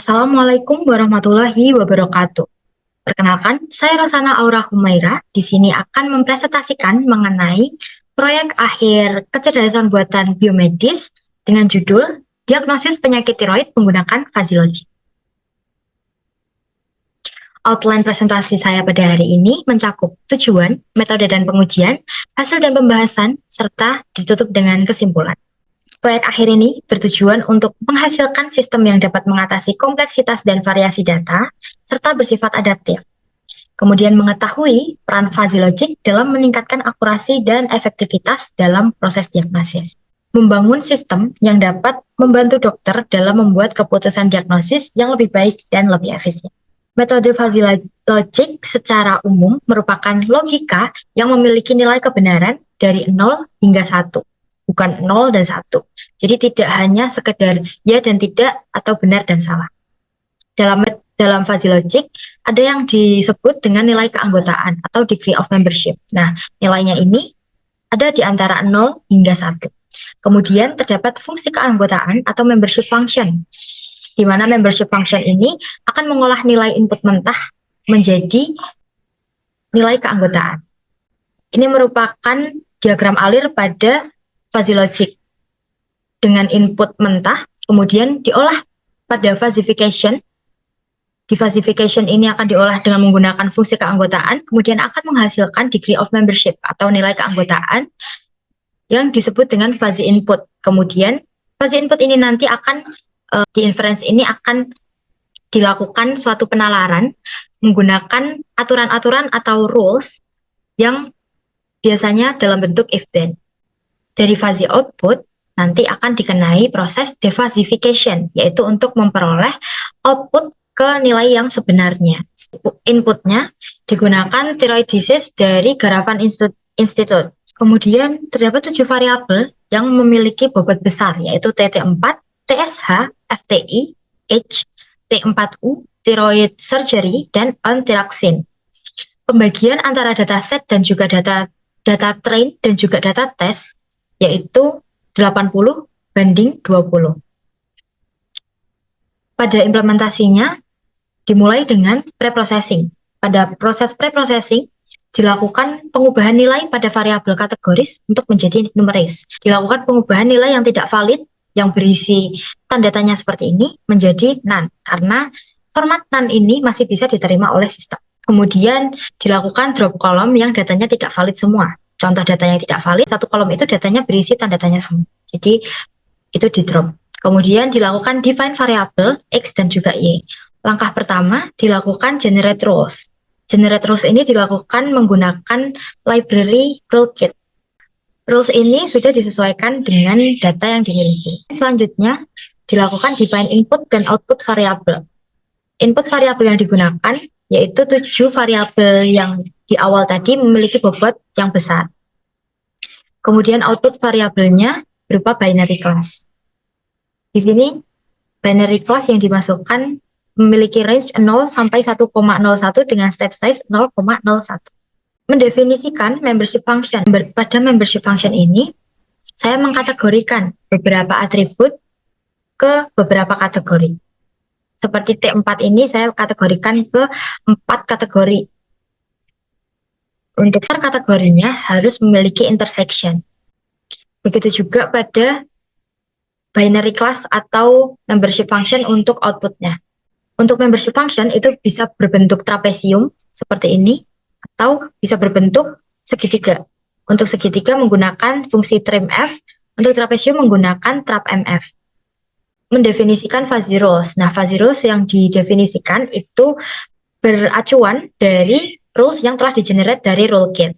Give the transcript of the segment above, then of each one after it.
Assalamualaikum warahmatullahi wabarakatuh. Perkenalkan, saya Rosana Aura Humaira. Di sini akan mempresentasikan mengenai proyek akhir kecerdasan buatan biomedis dengan judul Diagnosis Penyakit Tiroid Menggunakan Fuzzy Logic. Outline presentasi saya pada hari ini mencakup tujuan, metode dan pengujian, hasil dan pembahasan, serta ditutup dengan kesimpulan. Proyek akhir ini bertujuan untuk menghasilkan sistem yang dapat mengatasi kompleksitas dan variasi data, serta bersifat adaptif. Kemudian mengetahui peran fuzzy logic dalam meningkatkan akurasi dan efektivitas dalam proses diagnosis. Membangun sistem yang dapat membantu dokter dalam membuat keputusan diagnosis yang lebih baik dan lebih efisien. Metode fuzzy logic secara umum merupakan logika yang memiliki nilai kebenaran dari 0 hingga 1. Bukan 0 dan 1. Jadi tidak hanya sekedar ya dan tidak atau benar dan salah. Dalam fuzzy logic ada yang disebut dengan nilai keanggotaan atau degree of membership. Nah, nilainya ini ada di antara 0 hingga 1. Kemudian terdapat fungsi keanggotaan atau membership function, di mana membership function ini akan mengolah nilai input mentah menjadi nilai keanggotaan. Ini merupakan diagram alir pada fuzzy logic dengan input mentah, kemudian diolah pada fuzzification. Di fuzzification ini akan diolah dengan menggunakan fungsi keanggotaan, kemudian akan menghasilkan degree of membership atau nilai keanggotaan yang disebut dengan fuzzy input. Kemudian fuzzy input ini nanti akan di inference ini akan dilakukan suatu penalaran menggunakan aturan-aturan atau rules yang biasanya dalam bentuk if-then. Dari fuzzy output nanti akan dikenai proses defuzzification, yaitu untuk memperoleh output ke nilai yang sebenarnya. Inputnya digunakan thyroid disease dari Garavan Institute. Kemudian terdapat 7 variabel yang memiliki bobot besar, yaitu TT4, TSH, FTI, H, T4U, thyroid surgery, dan on-thyroxine. Pembagian antara dataset dan juga data train dan juga data test yaitu 80 banding 20. Pada implementasinya dimulai dengan preprocessing. Pada proses preprocessing dilakukan pengubahan nilai pada variabel kategoris untuk menjadi numeris. Dilakukan pengubahan nilai yang tidak valid yang berisi tanda tanya seperti ini menjadi none, karena format none ini masih bisa diterima oleh sistem. Kemudian dilakukan drop kolom yang datanya tidak valid semua. Contoh datanya tidak valid, satu kolom itu datanya berisi tanda tanya semua. Jadi itu di drop. Kemudian dilakukan define variabel X dan juga Y. Langkah pertama dilakukan generate rules. Generate rules ini dilakukan menggunakan library rulekit. Rules ini sudah disesuaikan dengan data yang dimiliki. Selanjutnya dilakukan define input dan output variabel. Input variabel yang digunakan yaitu 7 variabel yang di awal tadi memiliki bobot yang besar. Kemudian output variabelnya berupa binary class. Di sini binary class yang dimasukkan memiliki range 0 sampai 1,01 dengan step size 0,01. Mendefinisikan membership function. Pada membership function ini, saya mengkategorikan beberapa atribut ke beberapa kategori. Seperti T4 ini saya kategorikan ke 4 kategori. Untuk kategorinya harus memiliki intersection. Begitu juga pada binary class atau membership function untuk outputnya. Untuk membership function itu bisa berbentuk trapesium seperti ini, atau bisa berbentuk segitiga. Untuk segitiga menggunakan fungsi trimf, untuk trapesium menggunakan trapmf. Mendefinisikan fuzzy rules. Nah, fuzzy rules yang didefinisikan itu beracuan dari rules yang telah digenerate dari rulekit.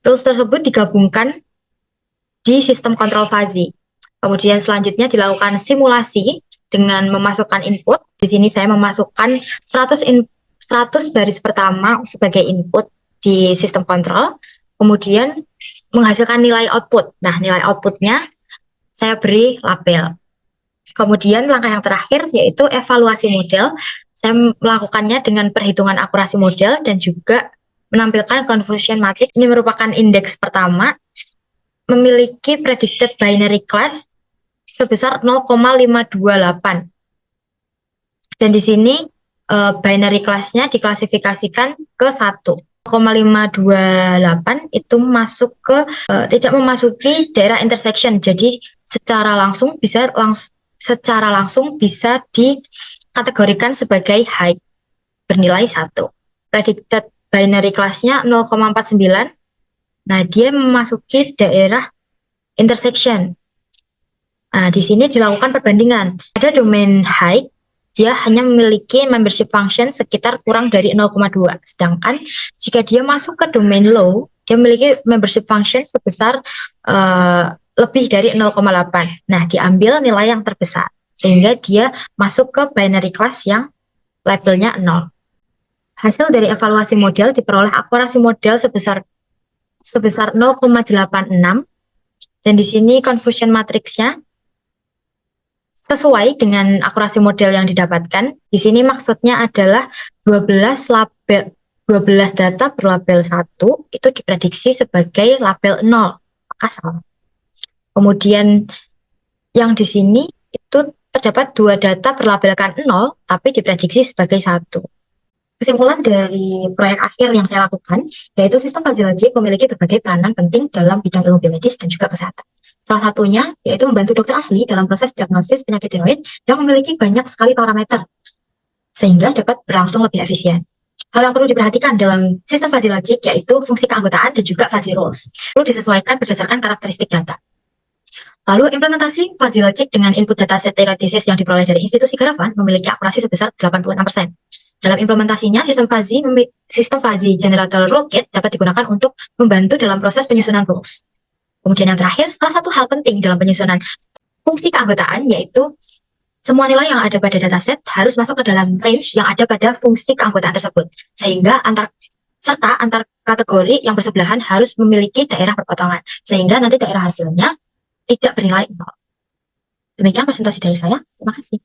Rules tersebut digabungkan di sistem kontrol fuzzy. Kemudian selanjutnya dilakukan simulasi dengan memasukkan input. Di sini saya memasukkan 100 baris pertama sebagai input di sistem kontrol. Kemudian menghasilkan nilai output. Nah, nilai outputnya saya beri label. Kemudian langkah yang terakhir yaitu evaluasi model. Saya melakukannya dengan perhitungan akurasi model dan juga menampilkan confusion matrix. Ini merupakan indeks pertama, memiliki predicted binary class sebesar 0,528. Dan di sini binary class-nya diklasifikasikan ke 1. 0,528 itu masuk ke tidak memasuki daerah intersection. Jadi secara langsung bisa dikategorikan sebagai high bernilai 1. Predicted binary class-nya 0,49. Nah, dia memasuki daerah intersection. Nah, di sini dilakukan perbandingan. Pada domain high, dia hanya memiliki membership function sekitar kurang dari 0,2. Sedangkan jika dia masuk ke domain low, dia memiliki membership function sebesar lebih dari 0,8. Nah, diambil nilai yang terbesar. Sehingga dia masuk ke binary class yang labelnya 0. Hasil dari evaluasi model diperoleh akurasi model sebesar 0,86. Dan di sini confusion matrixnya sesuai dengan akurasi model yang didapatkan. Di sini maksudnya adalah 12 data berlabel 1 itu diprediksi sebagai label 0, maka salah. Kemudian yang di sini itu terdapat 2 data berlabelkan 0 tapi diprediksi sebagai 1. Kesimpulan dari proyek akhir yang saya lakukan, yaitu sistem fuzzy logic memiliki berbagai peranan penting dalam bidang ilmu biomedis dan juga kesehatan. Salah satunya yaitu membantu dokter ahli dalam proses diagnosis penyakit tiroid yang memiliki banyak sekali parameter, sehingga dapat berlangsung lebih efisien. Hal yang perlu diperhatikan dalam sistem fuzzy logic yaitu fungsi keanggotaan dan juga fuzzy rules. Perlu disesuaikan berdasarkan karakteristik data. Lalu implementasi fuzzy logic dengan input dataset thyroid disease yang diperoleh dari institusi Garavan memiliki akurasi sebesar 86%. Dalam implementasinya, sistem fuzzy generator rule-kit dapat digunakan untuk membantu dalam proses penyusunan rules. Kemudian yang terakhir, salah satu hal penting dalam penyusunan fungsi keanggotaan yaitu semua nilai yang ada pada dataset harus masuk ke dalam range yang ada pada fungsi keanggotaan tersebut. Sehingga antar kategori yang bersebelahan harus memiliki daerah perpotongan. Sehingga nanti daerah hasilnya tidak bernilai 0. Demikian presentasi dari saya. Terima kasih.